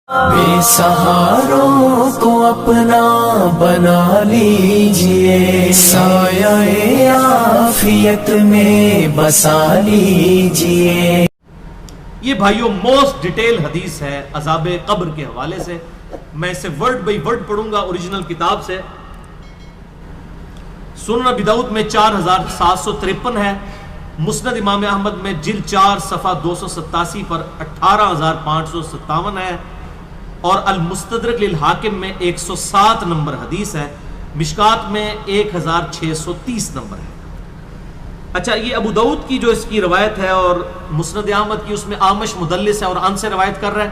بے سہاروں کو اپنا بنا لیجئے، سایہ عافیت میں بسا لیجئے۔ یہ بھائیوں موسٹ ڈیٹیل حدیث ہے عذاب قبر کے حوالے سے، میں اسے ورڈ بائی ورڈ پڑھوں گا اوریجنل کتاب سے۔ سنن ابی داؤد میں 4753 ہے، مسند امام احمد میں جلد 4 صفحہ 287 پر 18557 ہے، اور المستدرک للحاکم میں 107 نمبر حدیث ہے، مشکات میں 1630 نمبر ہے۔ اچھا، یہ ابو داؤد کی جو اس کی روایت ہے اور مسند احمد کی، اس میں آمش مدلس ہے اور ان سے روایت کر رہا ہے،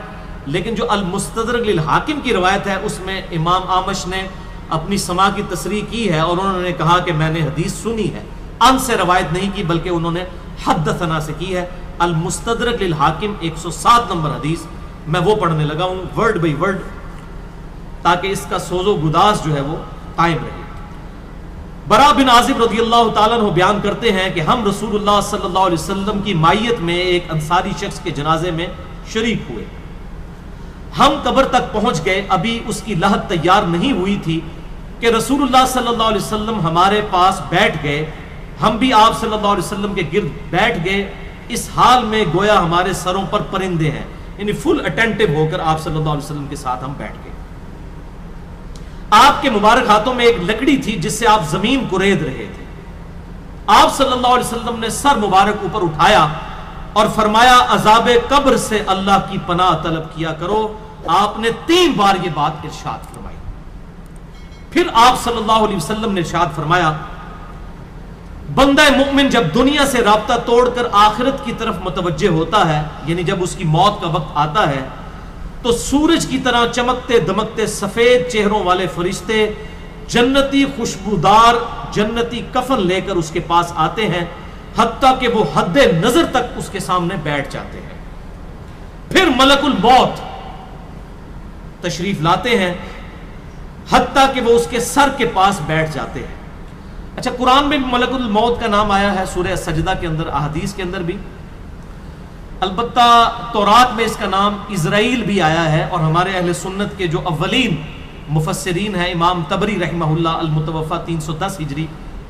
لیکن جو المستدرک للحاکم کی روایت ہے اس میں امام آمش نے اپنی سماع کی تصریح کی ہے، اور انہوں نے کہا کہ میں نے حدیث سنی ہے، ان سے روایت نہیں کی بلکہ انہوں نے حدثنا سے کی ہے۔ المستدرک للحاکم 107 نمبر حدیث، میں وہ پڑھنے لگا ہوں ورڈ بائی ورڈ، تاکہ اس کا سوز و گداز جو ہے وہ قائم رہے۔ برا بن عازب رضی اللہ تعالیٰ عنہ بیان کرتے ہیں کہ ہم رسول اللہ صلی اللہ علیہ وسلم کی مائیت میں ایک انصاری شخص کے جنازے میں شریک ہوئے۔ ہم قبر تک پہنچ گئے، ابھی اس کی لحد تیار نہیں ہوئی تھی کہ رسول اللہ صلی اللہ علیہ وسلم ہمارے پاس بیٹھ گئے، ہم بھی آپ صلی اللہ علیہ وسلم کے گرد بیٹھ گئے، اس حال میں گویا ہمارے سروں پر پرندے ہیں، یعنی فل اٹینٹو ہو کر آپ صلی اللہ علیہ وسلم کے ساتھ ہم بیٹھ گئے۔ آپ کے مبارک ہاتھوں میں ایک لکڑی تھی جس سے آپ زمین کو رید رہے تھے۔ آپ صلی اللہ علیہ وسلم نے سر مبارک اوپر اٹھایا اور فرمایا عذاب قبر سے اللہ کی پناہ طلب کیا کرو۔ آپ نے 3 بار یہ بات ارشاد فرمائی۔ پھر آپ صلی اللہ علیہ وسلم نے ارشاد فرمایا، بندہ مومن جب دنیا سے رابطہ توڑ کر آخرت کی طرف متوجہ ہوتا ہے، یعنی جب اس کی موت کا وقت آتا ہے، تو سورج کی طرح چمکتے دمکتے سفید چہروں والے فرشتے جنتی خوشبودار جنتی کفن لے کر اس کے پاس آتے ہیں، حتیٰ کہ وہ حد نظر تک اس کے سامنے بیٹھ جاتے ہیں۔ پھر ملک الموت تشریف لاتے ہیں، حتیٰ کہ وہ اس کے سر کے پاس بیٹھ جاتے ہیں۔ اچھا، قرآن میں بھی ملک الموت کا نام آیا ہے، سورہ سجدہ کے اندر، احادیث کے اندر بھی، البتہ تورات میں اس کا نام اسرائیل بھی آیا ہے، اور ہمارے اہل سنت کے جو اولین مفسرین ہیں، امام طبری رحمہ اللہ المتوفی 310 ہجری،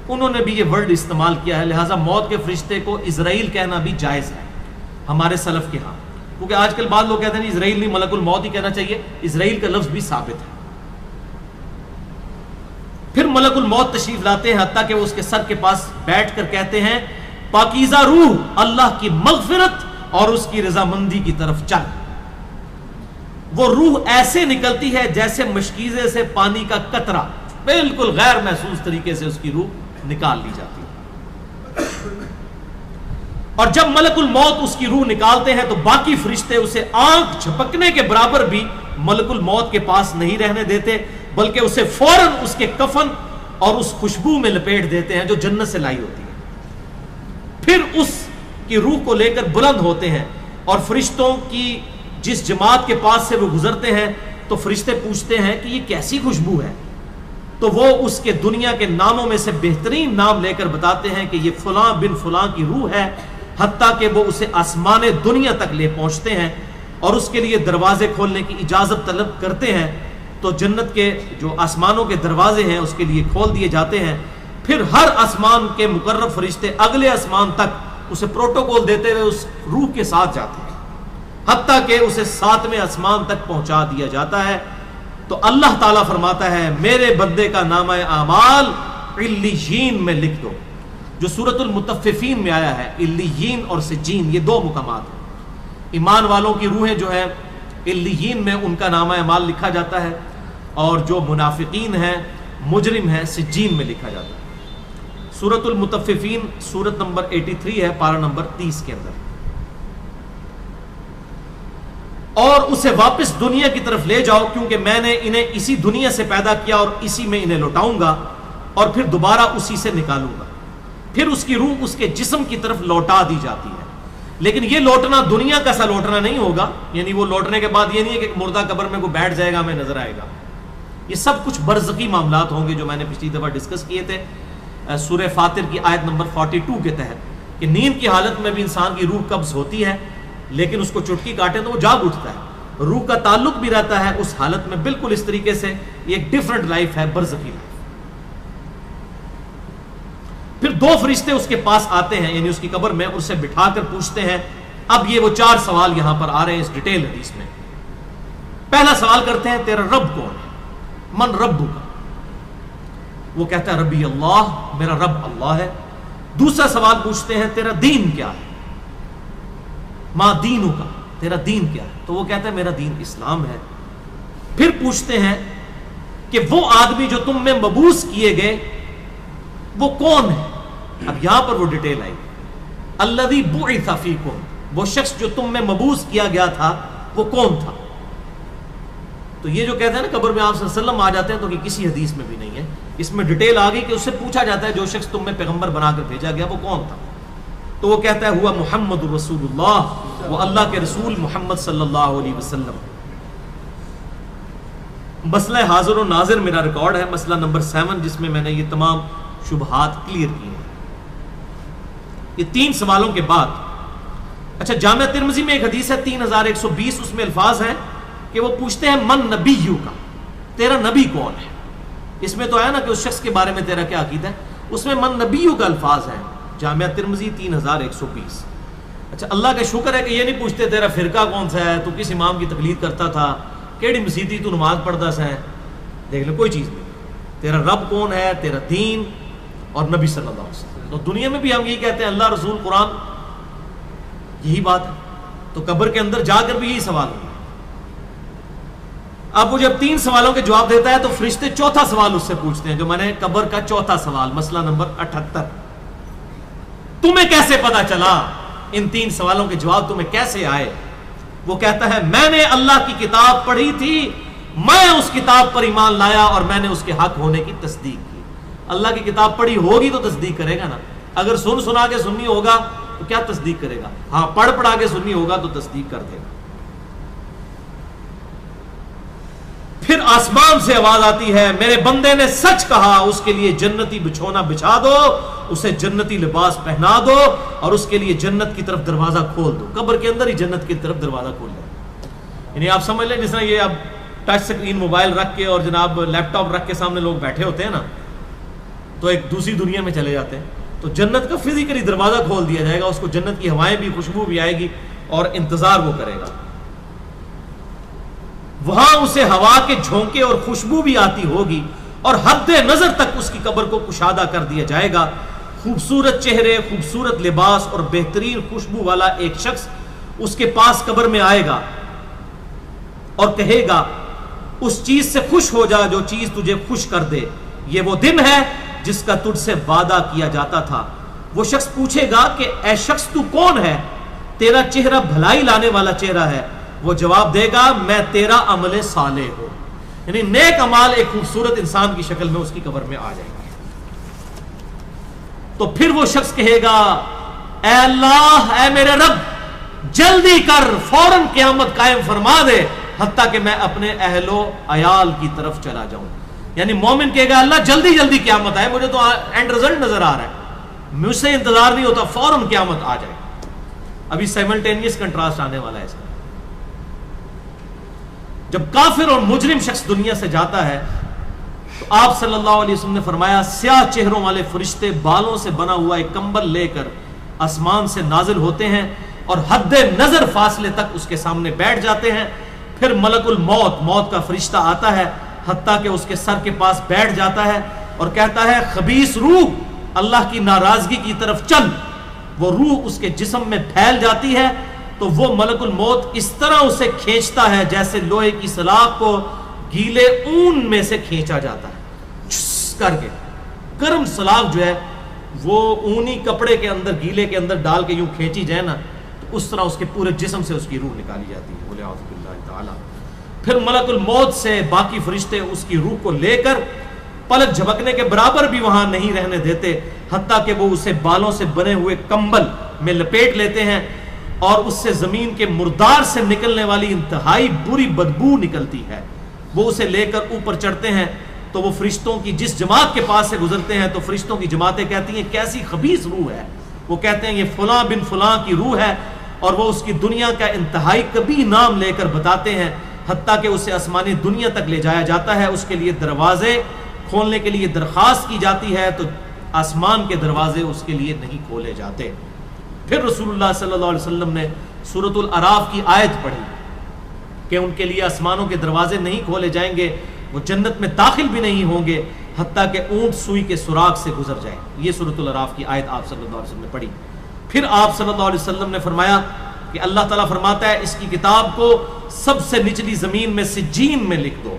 انہوں نے بھی یہ ورڈ استعمال کیا ہے، لہٰذا موت کے فرشتے کو اسرائیل کہنا بھی جائز ہے ہمارے سلف کے ہاں، کیونکہ آج کل بعض لوگ کہتے ہیں اسرائیل نہیں، ملک الموت ہی کہنا چاہیے، اسرائیل کا لفظ بھی ثابت ہے۔ پھر ملک الموت تشریف لاتے ہیں، حتیٰ کہ وہ اس کے سر کے پاس بیٹھ کر کہتے ہیں، پاکیزہ روح، اللہ کی مغفرت اور اس کی رضامندی کی طرف چل۔ وہ روح ایسے نکلتی ہے جیسے مشکیزے سے پانی کا قطرہ، بالکل غیر محسوس طریقے سے اس کی روح نکال لی جاتی ہے۔ اور جب ملک الموت اس کی روح نکالتے ہیں تو باقی فرشتے اسے آنکھ جھپکنے کے برابر بھی ملک الموت کے پاس نہیں رہنے دیتے، بلکہ اسے فوراً اس کے کفن اور اس خوشبو میں لپیٹ دیتے ہیں جو جنت سے لائی ہوتی ہے۔ پھر اس کی روح کو لے کر بلند ہوتے ہیں، اور فرشتوں کی جس جماعت کے پاس سے وہ گزرتے ہیں تو فرشتے پوچھتے ہیں کہ یہ کیسی خوشبو ہے، تو وہ اس کے دنیا کے ناموں میں سے بہترین نام لے کر بتاتے ہیں کہ یہ فلاں بن فلاں کی روح ہے، حتیٰ کہ وہ اسے آسمان دنیا تک لے پہنچتے ہیں اور اس کے لیے دروازے کھولنے کی اجازت طلب کرتے ہیں، تو جنت کے جو آسمانوں کے دروازے ہیں اس کے لیے کھول دیے جاتے ہیں۔ پھر ہر آسمان کے مقرب فرشتے اگلے آسمان تک اسے پروٹوکول دیتے ہوئے اس روح کے ساتھ جاتے ہیں، حتیٰ کہ اسے 7ویں آسمان تک پہنچا دیا جاتا ہے۔ تو اللہ تعالیٰ فرماتا ہے، میرے بندے کا نامہ اعمال علیین میں لکھ دو، جو سورۃ المطففین میں آیا ہے۔ علیین اور سجین یہ 2 مقامات ہیں۔ ایمان والوں کی روحیں جو ہے علیین میں ان کا نامہ اعمال لکھا جاتا ہے، اور جو منافقین ہیں، مجرم ہیں، سجین میں لکھا جاتا ہے۔ سورۃ المطففین سورت نمبر 83 ہے، پارہ نمبر 30 کے اندر۔ اور اسے واپس دنیا کی طرف لے جاؤ، کیونکہ میں نے انہیں اسی دنیا سے پیدا کیا اور اسی میں انہیں لوٹاؤں گا، اور پھر دوبارہ اسی سے نکالوں گا۔ پھر اس کی روح اس کے جسم کی طرف لوٹا دی جاتی ہے، لیکن یہ لوٹنا دنیا کا سا لوٹنا نہیں ہوگا، یعنی وہ لوٹنے کے بعد یہ نہیں ہے کہ مردہ قبر میں کوئی بیٹھ جائے گا ہمیں نظر آئے گا۔ یہ سب کچھ برزخی معاملات ہوں گے جو میں نے پچھلی دفعہ ڈسکس کیے تھے سورہ فاطر کی آیت نمبر 42 کے تحت، کہ نیند کی حالت میں بھی انسان کی روح قبض ہوتی ہے، لیکن اس کو چٹکی کاٹے تو وہ جاگ اٹھتا ہے، روح کا تعلق بھی رہتا ہے اس حالت میں بالکل اس طریقے سے. یہ ایک ڈیفرنٹ لائف ہے, برزخی لائف. پھر 2 فرشتے اس کے پاس آتے ہیں, یعنی اس کی قبر میں, اسے بٹھا کر پوچھتے ہیں. اب یہ وہ 4 سوال یہاں پر آ رہے ہیں اس ڈیٹیل حدیث میں. پہلا سوال کرتے ہیں تیرا رب کون ہے, من ربو کا. وہ کہتا ہے ربی اللہ, میرا رب اللہ ہے. دوسرا سوال پوچھتے ہیں تیرا دین کیا ہے, ما دینو کا, تیرا دین کیا ہے. تو وہ کہتا ہے میرا دین اسلام ہے. پھر پوچھتے ہیں کہ وہ آدمی جو تم میں مبعوث کیے گئے وہ کون ہے. اب یہاں پر وہ ڈیٹیل آئی, الذی بعث فیکم, وہ شخص جو تم میں مبعوث کیا گیا تھا وہ کون تھا. تو یہ جو کہتے ہیں نا قبر میں آپ صلی اللہ علیہ وسلم آ جاتے ہیں, تو یہ کسی حدیث میں بھی نہیں ہے. اس میں ڈیٹیل آ گئی کہ اس سے پوچھا جاتا ہے جو شخص تم میں پیغمبر بنا کر بھیجا گیا وہ کون تھا. تو وہ کہتا ہے ہوا محمد رسول اللہ, وہ اللہ کے رسول محمد صلی اللہ علیہ وسلم. مسئلہ حاضر و ناظر میرا ریکارڈ ہے, مسئلہ نمبر 7, جس میں میں نے یہ تمام شبہات کلیئر کیے ہیں. یہ 3 سوالوں کے بعد, اچھا جامعہ ترمذی میں ایک حدیث ہے 3120, اس میں الفاظ ہیں کہ وہ پوچھتے ہیں من نبیو کا, تیرا نبی کون ہے. اس میں تو ہے نا کہ اس شخص کے بارے میں تیرا کیا عقیدہ ہے, اس میں من نبیو کا الفاظ ہے. جامعہ ترمذی 3120. اچھا اللہ کا شکر ہے کہ یہ نہیں پوچھتے تیرا فرقہ کون سا ہے, تو کس امام کی تقلید کرتا تھا, کیڑی مسیتی تو نماز پڑھتا سا ہے. دیکھ لو کوئی چیز نہیں. تیرا رب کون ہے, تیرا دین اور نبی صلی اللہ علیہ وسلم. تو دنیا میں بھی ہم یہی کہتے ہیں اللہ رسول قرآن, یہی بات ہے. تو قبر کے اندر جا کر بھی یہی سوال ہوگا. اب وہ جب 3 سوالوں کے جواب دیتا ہے تو فرشتے 4تھا سوال اس سے پوچھتے ہیں, جو میں نے قبر کا 4تھا سوال, مسئلہ نمبر 78, تمہیں کیسے پتا چلا, ان 3 سوالوں کے جواب تمہیں کیسے آئے. وہ کہتا ہے میں نے اللہ کی کتاب پڑھی تھی, میں اس کتاب پر ایمان لایا اور میں نے اس کے حق ہونے کی تصدیق کی. اللہ کی کتاب پڑھی ہوگی تو تصدیق کرے گا نا. اگر سنا کے سنی ہوگا تو کیا تصدیق کرے گا. ہاں پڑھا کے سنی ہوگا تو تصدیق کر دے گا. پھر آسمان سے آواز آتی ہے میرے بندے نے سچ کہا, اس کے لیے جنتی بچھونا بچھا دو, اسے جنتی لباس پہنا دو اور اس کے لیے جنت کی طرف دروازہ کھول دو. قبر کے اندر ہی جنت کی طرف دروازہ کھول دو. یعنی آپ سمجھ لیں جس طرح یہ اب ٹچ سکرین موبائل رکھ کے اور جناب لیپ ٹاپ رکھ کے سامنے لوگ بیٹھے ہوتے ہیں نا, تو ایک دوسری دنیا میں چلے جاتے ہیں. تو جنت کا فزیکلی دروازہ کھول دیا جائے گا, اس کو جنت کی ہوائیں بھی, خوشبو بھی آئے گی اور انتظار وہ کرے گا. وہاں اسے ہوا کے جھونکے اور خوشبو بھی آتی ہوگی اور حد نظر تک اس کی قبر کو کشادہ کر دیا جائے گا. خوبصورت چہرے, خوبصورت لباس اور بہترین خوشبو والا ایک شخص اس کے پاس قبر میں آئے گا اور کہے گا اس چیز سے خوش ہو جا جو چیز تجھے خوش کر دے, یہ وہ دن ہے جس کا تجھ سے وعدہ کیا جاتا تھا. وہ شخص پوچھے گا کہ اے شخص تو کون ہے, تیرا چہرہ بھلائی لانے والا چہرہ ہے. وہ جواب دے گا میں تیرا عمل صالح ہوں, یعنی نیک عمال ایک خوبصورت انسان کی شکل میں اس کی قبر میں آ جائے گا. تو پھر وہ شخص کہے گا اے اللہ, اے میرے رب, جلدی کر, فوراً قیامت قائم فرما دے حتیٰ کہ میں اپنے اہل و عیال کی طرف چلا جاؤں. یعنی مومن کہے گا اللہ جلدی جلدی قیامت آئے, مجھے تو اینڈ رزلٹ نظر آ رہا ہے, مجھ سے انتظار نہیں ہوتا, فوراً قیامت آ جائے. ابھی سائملٹینیس کنٹراسٹ آنے والا ہے اس کا. جب کافر اور مجرم شخص دنیا سے جاتا ہے تو آپ صلی اللہ علیہ وسلم نے فرمایا سیاہ چہروں والے فرشتے بالوں سے بنا ہوا ایک کمبل لے کر آسمان سے نازل ہوتے ہیں اور حد نظر فاصلے تک اس کے سامنے بیٹھ جاتے ہیں. پھر ملک الموت, موت کا فرشتہ آتا ہے حتیٰ کہ اس کے سر کے پاس بیٹھ جاتا ہے اور کہتا ہے خبیث روح اللہ کی ناراضگی کی طرف چل. وہ روح اس کے جسم میں پھیل جاتی ہے تو وہ ملک الموت اس طرح اسے کھینچتا ہے جیسے لوہے کی سلاخ کو گیلے اون میں سے کھینچا جاتا ہے, چھس کر کے. گرم سلاخ جو ہے وہ اونی کپڑے کے اندر, گیلے کے اندر ڈال کے یوں کھینچی جائے نا, تو اس طرح اس کے پورے جسم سے اس کی روح نکالی جاتی ہے. بولے اعوذ باللہ تعالی. پھر ملک الموت سے باقی فرشتے اس کی روح کو لے کر پلک جھپکنے کے برابر بھی وہاں نہیں رہنے دیتے حتیٰ کہ وہ اسے بالوں سے بنے ہوئے کمبل میں لپیٹ لیتے ہیں اور اس سے زمین کے مردار سے نکلنے والی انتہائی بری بدبو نکلتی ہے. وہ اسے لے کر اوپر چڑھتے ہیں تو وہ فرشتوں کی جس جماعت کے پاس سے گزرتے ہیں تو فرشتوں کی جماعتیں کہتی ہیں کیسی خبیث روح ہے. وہ کہتے ہیں یہ فلاں بن فلاں کی روح ہے, اور وہ اس کی دنیا کا انتہائی کبھی نام لے کر بتاتے ہیں، حتیٰ کہ اسے آسمانی دنیا تک لے جایا جاتا ہے، اس کے لیے دروازے کھولنے کے لیے درخواست کی جاتی ہے تو آسمان کے دروازے اس کے لیے نہیں کھولے جاتے۔ پھر رسول اللہ صلی اللہ علیہ وسلم نے سورۃ الاعراف کی آیت پڑھی کہ ان کے لیے آسمانوں کے دروازے نہیں کھولے جائیں گے، وہ جنت میں داخل بھی نہیں ہوں گے حتیٰ کہ اونٹ سوئی کے سوراخ سے گزر جائے۔ یہ سورۃ الاعراف کی آیت آپ صلی اللہ علیہ وسلم نے پڑھی۔ پھر آپ صلی اللہ علیہ وسلم نے فرمایا کہ اللہ تعالیٰ فرماتا ہے اس کی کتاب کو سب سے نچلی زمین میں سجین میں لکھ دو،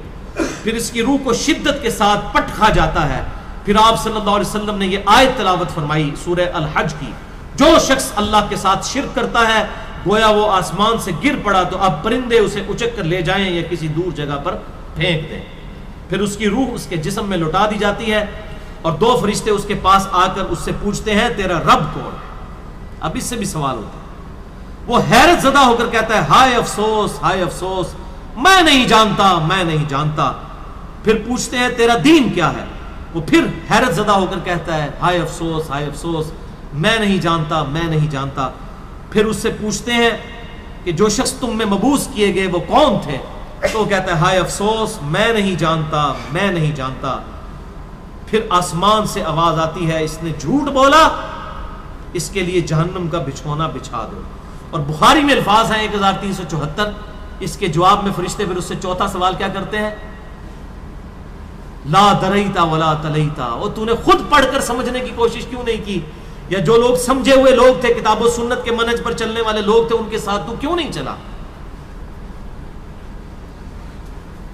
پھر اس کی روح کو شدت کے ساتھ پٹ کھا جاتا ہے۔ پھر آپ صلی اللہ علیہ وسلم نے یہ آیت تلاوت فرمائی سورہ الحج کی، جو شخص اللہ کے ساتھ شرک کرتا ہے گویا وہ آسمان سے گر پڑا تو اب پرندے اسے اچک کر لے جائیں یا کسی دور جگہ پر پھینک دیں۔ پھر اس کی روح اس کے جسم میں لوٹا دی جاتی ہے اور دو فرشتے اس کے پاس آ کر اس سے پوچھتے ہیں تیرا رب کون ہے؟ اب اس سے بھی سوال ہوتا ہے۔ وہ حیرت زدہ ہو کر کہتا ہے ہائے افسوس، ہائے افسوس، میں نہیں جانتا، میں نہیں جانتا۔ پھر پوچھتے ہیں تیرا دین کیا ہے؟ وہ پھر حیرت زدہ ہو کر کہتا ہے ہائے افسوس، ہائے افسوس، میں نہیں جانتا، میں نہیں جانتا۔ پھر اس سے پوچھتے ہیں کہ جو شخص تم میں مبعوث کیے گئے وہ کون تھے؟ تو وہ کہتا ہے ہائے افسوس، میں نہیں جانتا، میں نہیں جانتا۔ پھر آسمان سے آواز آتی ہے اس نے جھوٹ بولا، اس کے لیے جہنم کا بچھونا بچھا دو۔ اور بخاری میں الفاظ ہیں 1374۔ اس کے جواب میں فرشتے پھر اس سے چوتھا سوال کیا کرتے ہیں؟ لا دریتا ولا تلیتا، اور تو نے خود پڑھ کر سمجھنے کی کوشش کیوں نہیں کی؟ یا جو لوگ سمجھے ہوئے لوگ تھے، کتاب و سنت کے منہج پر چلنے والے لوگ تھے، ان کے ساتھ تو کیوں نہیں چلا؟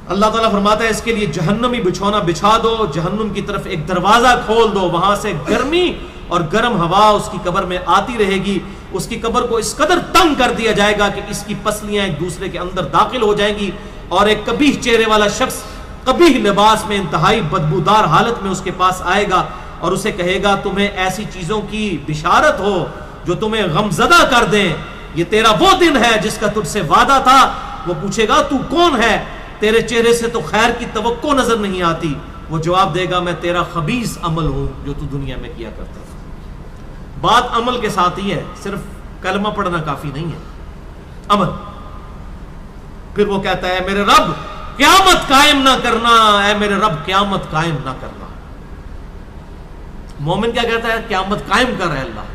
اللہ تعالیٰ فرماتا ہے اس کے لیے جہنمی بچھونا بچھا دو، جہنم کی طرف ایک دروازہ کھول دو، وہاں سے گرمی اور گرم ہوا اس کی قبر میں آتی رہے گی۔ اس کی قبر کو اس قدر تنگ کر دیا جائے گا کہ اس کی پسلیاں ایک دوسرے کے اندر داخل ہو جائیں گی، اور ایک قبیح چہرے والا شخص قبیح لباس میں انتہائی بدبودار حالت میں اس کے پاس آئے گا اور اسے کہے گا تمہیں ایسی چیزوں کی بشارت ہو جو تمہیں غمزدہ کر دیں، یہ تیرا وہ دن ہے جس کا تجھ سے وعدہ تھا۔ وہ پوچھے گا تو کون ہے؟ تیرے چہرے سے تو خیر کی توقع نظر نہیں آتی۔ وہ جواب دے گا میں تیرا خبیث عمل ہوں جو تو دنیا میں کیا کرتا تھا۔ بات عمل کے ساتھ ہی ہے، صرف کلمہ پڑھنا کافی نہیں ہے، عمل۔ پھر وہ کہتا ہے میرے رب قیامت قائم نہ کرنا، اے میرے رب قیامت قائم نہ کرنا۔ مومن کیا کہتا ہے؟ قیامت قائم کر رہے اللہ۔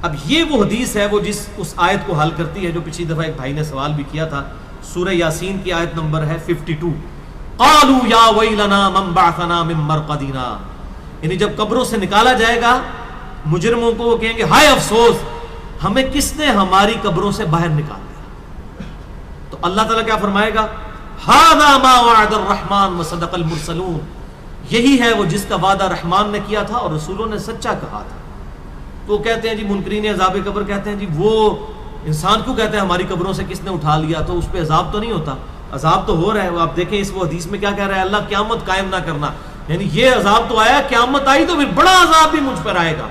اب یہ وہ حدیث ہے وہ جس اس آیت کو حل کرتی ہے جو پچھلی دفعہ ایک بھائی نے سوال بھی کیا تھا۔ سورہ یاسین کی آیت نمبر ہے 52۔ قالوا یا ویلنا من بعثنا من مرقدنا، یعنی جب قبروں سے نکالا جائے گا مجرموں کو، وہ کہیں گے ہائے افسوس، ہمیں کس نے ہماری قبروں سے باہر نکال دیا۔ تو اللہ تعالیٰ کیا فرمائے گا؟ ھذا ما وعد الرحمن وصدق المرسلون، یہی ہے وہ جس کا وعدہ رحمان نے کیا تھا اور رسولوں نے سچا کہا تھا۔ تو وہ کہتے ہیں جی منکرین عذاب قبر کہتے ہیں جی وہ انسان کیوں کہتے ہیں ہماری قبروں سے کس نے اٹھا لیا، تو اس پہ عذاب تو نہیں ہوتا؟ عذاب تو ہو رہا ہے۔ آپ دیکھیں اس وہ حدیث میں کیا کہہ رہا ہے اللہ قیامت قائم نہ کرنا، یعنی یہ عذاب تو آیا، قیامت آئی تو پھر بڑا عذاب بھی مجھ پر آئے گا۔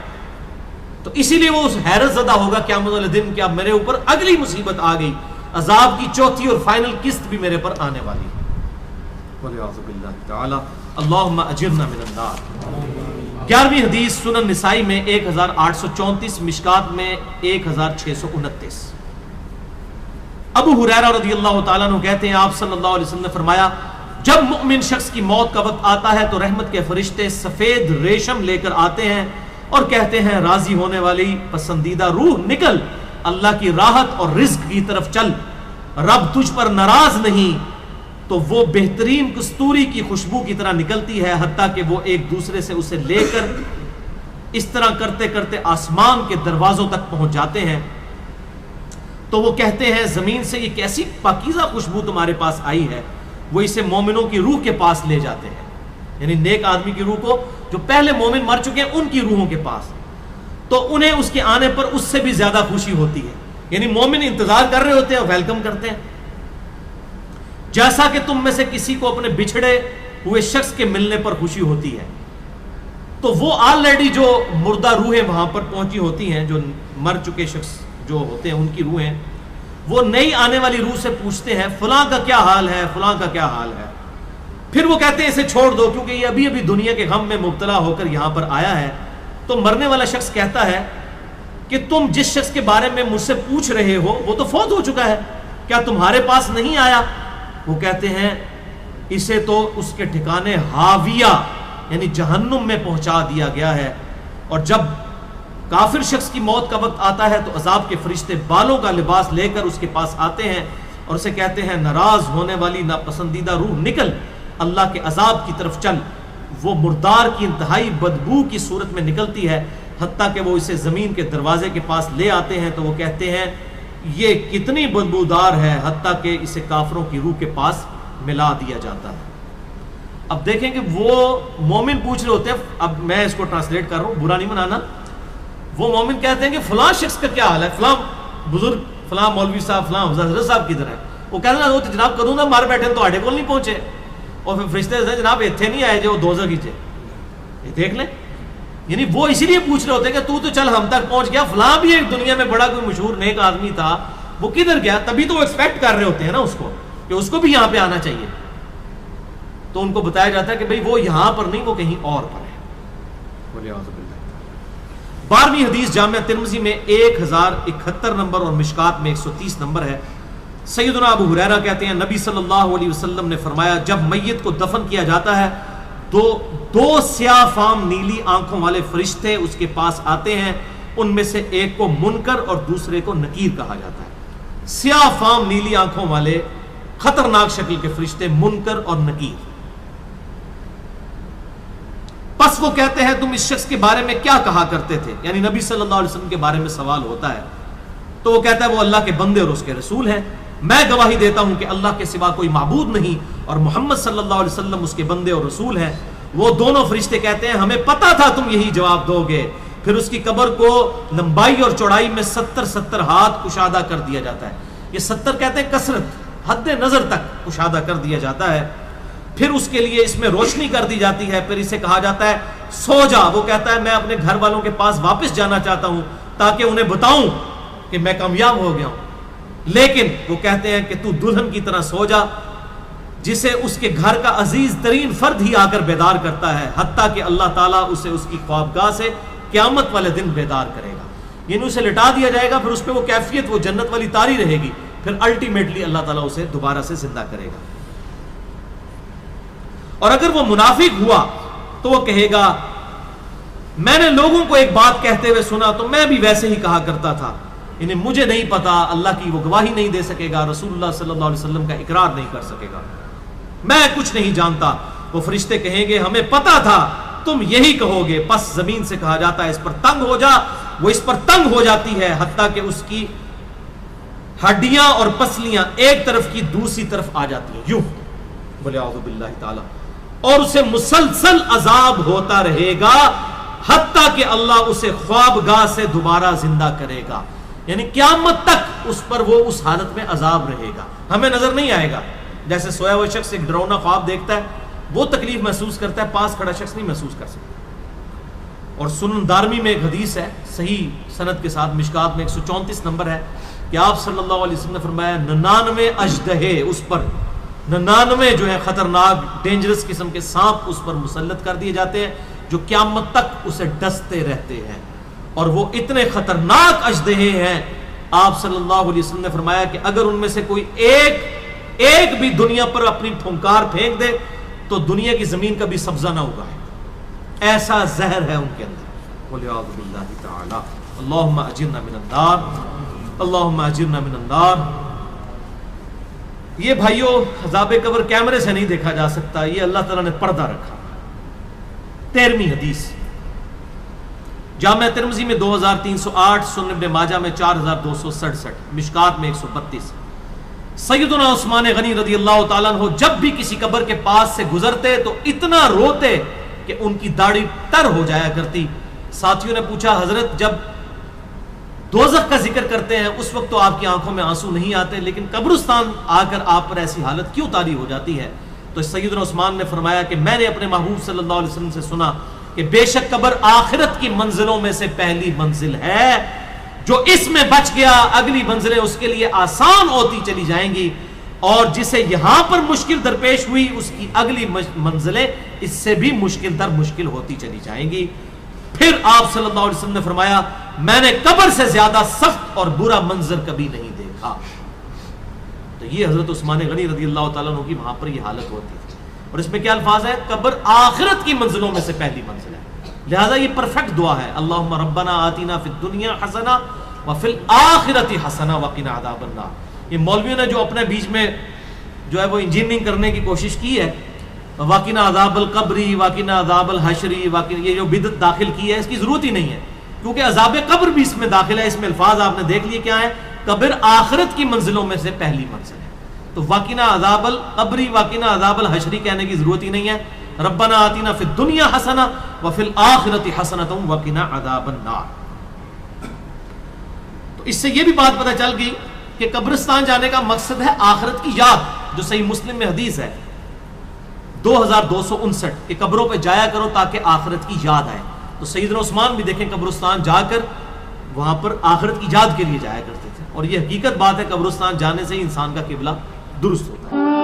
تو اسی لیے وہ اس حیرت زدہ ہوگا قیامت والے دن کہ اب میرے اوپر اگلی مصیبت آ گئی، عذاب کی چوتھی اور فائنل قسط بھی میرے پر آنے والی ہے۔ والعیاذ باللہ تعالی، اللہم اجرنا من النار۔ 11ویں حدیث سنن نسائی میں 1834، مشکات میں 1629۔ ابو ہریرہ رضی اللہ تعالیٰ عنہ کہتے ہیں آپ صلی اللہ علیہ وسلم نے فرمایا جب مؤمن شخص کی موت کا وقت آتا ہے تو رحمت کے فرشتے سفید ریشم لے کر آتے ہیں اور کہتے ہیں راضی ہونے والی پسندیدہ روح نکل، اللہ کی راحت اور رزق کی طرف چل، رب تجھ پر ناراض نہیں۔ تو وہ بہترین کستوری کی خوشبو کی طرح نکلتی ہے حتیٰ کہ وہ ایک دوسرے سے اسے لے کر اس طرح کرتے کرتے آسمان کے دروازوں تک پہنچ جاتے ہیں۔ تو وہ کہتے ہیں زمین سے یہ کیسی پاکیزہ خوشبو تمہارے پاس آئی ہے، وہ اسے مومنوں کی روح کے پاس لے جاتے ہیں، یعنی نیک آدمی کی روح کو، جو پہلے مومن مر چکے ہیں ان کی روحوں کے پاس۔ تو انہیں اس کے آنے پر اس سے بھی زیادہ خوشی ہوتی ہے، یعنی مومن انتظار کر رہے ہوتے ہیں اور ویلکم کرتے ہیں۔ جیسا کہ تم میں سے کسی کو اپنے بچھڑے ہوئے شخص کے ملنے پر خوشی ہوتی ہے۔ تو وہ آلریڈی جو مردہ روحیں وہاں پر پہنچی ہوتی ہیں، جو مر چکے شخص جو ہوتے ہیں ان کی روحیں، وہ نئی آنے والی روح سے پوچھتے ہیں فلاں کا کیا حال ہے، فلاں کا کیا حال ہے۔ پھر وہ کہتے ہیں اسے چھوڑ دو کیونکہ یہ ابھی دنیا کے غم میں مبتلا ہو کر یہاں پر آیا ہے۔ تو مرنے والا شخص کہتا ہے کہ تم جس شخص کے بارے میں مجھ سے پوچھ رہے ہو وہ تو فوت ہو چکا ہے، کیا تمہارے پاس نہیں آیا؟ وہ کہتے ہیں اسے تو اس کے ٹھکانے ہاویہ یعنی جہنم میں پہنچا دیا گیا ہے، اور جب کافر شخص کی موت کا وقت آتا ہے تو عذاب کے فرشتے بالوں کا لباس لے کر اس کے پاس آتے ہیں اور اسے کہتے ہیں ناراض ہونے والی ناپسندیدہ روح نکل، اللہ کے عذاب کی طرف چل۔ وہ مردار کی انتہائی بدبو کی صورت میں نکلتی ہے، حتیٰ کہ وہ اسے زمین کے دروازے کے پاس لے آتے ہیں تو وہ کہتے ہیں یہ کتنی بدبودار ہے، حتیٰ کہ اسے کافروں کی روح کے پاس ملا دیا جاتا ہے۔ اب دیکھیں کہ وہ مومن پوچھ رہے ہوتے ہیں، اب میں اس کو ٹرانسلیٹ کر رہا ہوں، برا نہیں منانا۔ وہ مومن کہتے ہیں کہ فلاں شخص کا کیا حال ہے، فلاں بزرگ، فلاں مولوی صاحب، فلاں حضرت صاحب کدھر ہے؟ وہ کہتے ہیں وہ تو جناب کدوں نہ مار بیٹھے تو آڈے کول نہیں پہنچے، اور پھر فرشتے کہتے ہیں جناب ایتھے نہیں آئے جو دوزخ ہی تھے، یہ دیکھ لیں۔ یعنی وہ اسی لیے پوچھ رہے ہوتے ہیں کہ تو چل ہم تک پہنچ گیا، فلاں بھی ایک دنیا میں بڑا کوئی مشہور نیک آدمی تھا، وہ کدھر گیا؟ تبھی تو وہ ایکسپیکٹ کر رہے ہوتے ہیں نا اس کو کہ اس کو بھی یہاں پہ آنا چاہیے، تو ان کو بتایا جاتا ہے کہ بھئی وہ یہاں پر نہیں، وہ کہیں اور پر ہے۔ 12ویں حدیث جامعہ ترمذی میں 1071 نمبر اور مشکات میں 130 نمبر ہے۔ سیدنا ابو ہریرہ کہتے ہیں نبی صلی اللہ علیہ وسلم نے فرمایا جب میت کو دفن کیا جاتا ہے تو 2 سیاہ فام نیلی آنکھوں والے فرشتے اس کے پاس آتے ہیں، ان میں سے ایک کو منکر اور دوسرے کو نکیر کہا جاتا ہے۔ سیاہ فام نیلی آنکھوں والے خطرناک شکل کے فرشتے منکر اور نکیر۔ پس وہ کہتے ہیں تم اس شخص کے بارے میں کیا کہا کرتے تھے، یعنی نبی صلی اللہ علیہ وسلم کے بارے میں سوال ہوتا ہے، تو وہ کہتا ہے وہ اللہ کے بندے اور اس کے رسول ہیں، میں گواہی دیتا ہوں کہ اللہ کے سوا کوئی معبود نہیں اور محمد صلی اللہ علیہ وسلم اس کے بندے اور رسول ہیں۔ وہ دونوں فرشتے کہتے ہیں ہمیں پتا تھا تم یہی جواب دو گے۔ پھر اس کی قبر کو لمبائی اور چوڑائی میں 70 ہاتھ کشادہ کر دیا جاتا ہے، یہ 70 کہتے ہیں کثرت، حد نظر تک کشادہ کر دیا جاتا ہے۔ پھر اس کے لیے اس میں روشنی کر دی جاتی ہے، پھر اسے کہا جاتا ہے سو جا۔ وہ کہتا ہے میں اپنے گھر والوں کے پاس واپس جانا چاہتا ہوں تاکہ انہیں بتاؤں کہ میں کامیاب ہو گیا ہوں، لیکن وہ کہتے ہیں کہ تو دلہن کی طرح سو جا جسے اس کے گھر کا عزیز ترین فرد ہی آ کر بیدار کرتا ہے، حتیٰ کہ اللہ تعالیٰ اسے اس کی خوابگاہ سے قیامت والے دن بیدار کرے گا، یعنی اسے لٹا دیا جائے گا، پھر اس پہ وہ کیفیت وہ جنت والی تاری رہے گی، پھر الٹیمیٹلی اللہ تعالیٰ اسے دوبارہ سے زندہ کرے گا۔ اور اگر وہ منافق ہوا تو وہ کہے گا میں نے لوگوں کو ایک بات کہتے ہوئے سنا تو میں بھی ویسے ہی کہا کرتا تھا، یعنی مجھے نہیں پتا، اللہ کی وہ گواہی نہیں دے سکے گا، رسول اللہ صلی اللہ علیہ وسلم کا اقرار نہیں کر سکے گا، میں کچھ نہیں جانتا۔ وہ فرشتے کہیں گے ہمیں پتا تھا تم یہی کہو گے، پس زمین سے کہا جاتا ہے اس پر تنگ ہو جا، وہ اس پر تنگ ہو جاتی ہے حتیٰ کہ اس کی ہڈیاں اور پسلیاں ایک طرف کی دوسری طرف آ جاتی ہیں، یوں بولے اعوذ باللہ تعالی، اور اسے مسلسل عذاب ہوتا رہے گا حتیٰ کہ اللہ اسے خوابگاہ سے دوبارہ زندہ کرے گا، یعنی قیامت تک اس پر وہ اس حالت میں عذاب رہے گا، ہمیں نظر نہیں آئے گا۔ جیسے سویا ہوا شخص ایک ڈراؤنا خواب دیکھتا ہے وہ تکلیف محسوس کرتا ہے، پاس کھڑا شخص نہیں محسوس کر سکتا۔ اور سنن دارمی میں ایک حدیث ہے صحیح سند کے ساتھ، مشکات میں 134 نمبر ہے کہ آپ صلی اللہ علیہ وسلم نے فرمایا 99 اژدہے اس پر، 99 جو ہے خطرناک ڈینجرس قسم کے سانپ اس پر مسلط کر دیے جاتے ہیں جو قیامت تک اسے ڈستے رہتے ہیں، اور وہ اتنے خطرناک اژدہے ہیں، آپ صلی اللہ علیہ وسلم نے فرمایا کہ اگر ان میں سے کوئی ایک بھی دنیا پر اپنی پھنکار پھینک دے تو دنیا کی زمین کا بھی سبزہ نہ ہوگا، ایسا زہر ہے ان کے اندر۔ بولے اعوذ باللہ تعالی، اللہم اجرنا من النار، اللہم اجرنا من النار۔ یہ بھائیوں عذاب قبر کیمرے سے نہیں دیکھا جا سکتا، یہ اللہ تعالیٰ نے پردہ رکھا۔ 13ویں حدیث جامعہ ترمذی میں 2308، سنن ابن ماجہ میں 4267، مشکات میں 132۔ سیدنا عثمان غنی رضی اللہ تعالیٰ عنہ جب بھی کسی قبر کے پاس سے گزرتے تو اتنا روتے کہ ان کی داڑھی تر ہو جایا کرتی۔ ساتھیوں نے پوچھا حضرت جب دوزخ کا ذکر کرتے ہیں اس وقت تو آپ کی آنکھوں میں آنسو نہیں آتے، لیکن قبرستان آ کر آپ پر ایسی حالت کیوں طاری ہو جاتی ہے؟ تو سیدنا عثمان نے فرمایا کہ میں نے اپنے محبوب صلی اللہ علیہ وسلم سے سنا کہ بے شک قبر آخرت کی منزلوں میں سے پہلی منزل ہے، جو اس میں بچ گیا اگلی منزلیں اس کے لیے آسان ہوتی چلی جائیں گی، اور جسے یہاں پر مشکل درپیش ہوئی اس کی اگلی منزلیں اس سے بھی مشکل در مشکل ہوتی چلی جائیں گی۔ پھر آپ صلی اللہ علیہ وسلم نے فرمایا میں نے قبر سے زیادہ سخت اور برا منظر کبھی نہیں دیکھا. تو یہ حضرت عثمان غنی رضی اللہ تعالیٰ عنہ کی وہاں پر یہ حالت ہوتی تھی. اور اس میں کیا الفاظ ہے؟ قبر آخرت کی منزلوں میں سے پہلی منزل ہے. لہذا یہ پرفیکٹ دعا ہے, اللہم ربنا آتینا فی الدنیا حسنہ وفی الآخرۃ حسنہ وقنا عذاب النار. یہ مولویوں نے جو اپنے بیچ میں جو ہے وہ انجینئرنگ کرنے کی کوشش کی ہے, واقعنا عذاب القبری, واقعنا عذاب الحشری, یہ جو بدعت داخل کی ہے اس کی ضرورت ہی نہیں ہے, کیونکہ عذاب قبر بھی اس میں داخل ہے. اس میں الفاظ آپ نے دیکھ لیے کیا ہے, قبر آخرت کی منزلوں میں سے پہلی منزل ہے. تو واقعنا عذاب القبری, واقعنا عذاب الحشری کہنے کی ضرورت ہی نہیں ہے. ربنا آتینا فی الدنیا حسنہ وفی الآخرۃ حسنۃ وقنا عذاب النار. تو اس سے یہ بھی بات پتہ چل گئی کہ قبرستان جانے کا مقصد ہے آخرت کی یاد, جو صحیح مسلم میں حدیث ہے 2259 کہ قبروں پہ جایا کرو تاکہ آخرت کی یاد آئے. تو سیدنا عثمان بھی دیکھیں قبرستان جا کر وہاں پر آخرت کی یاد کے لیے جایا کرتے تھے, اور یہ حقیقت بات ہے, قبرستان جانے سے ہی انسان کا قبلہ درست ہوتا ہے.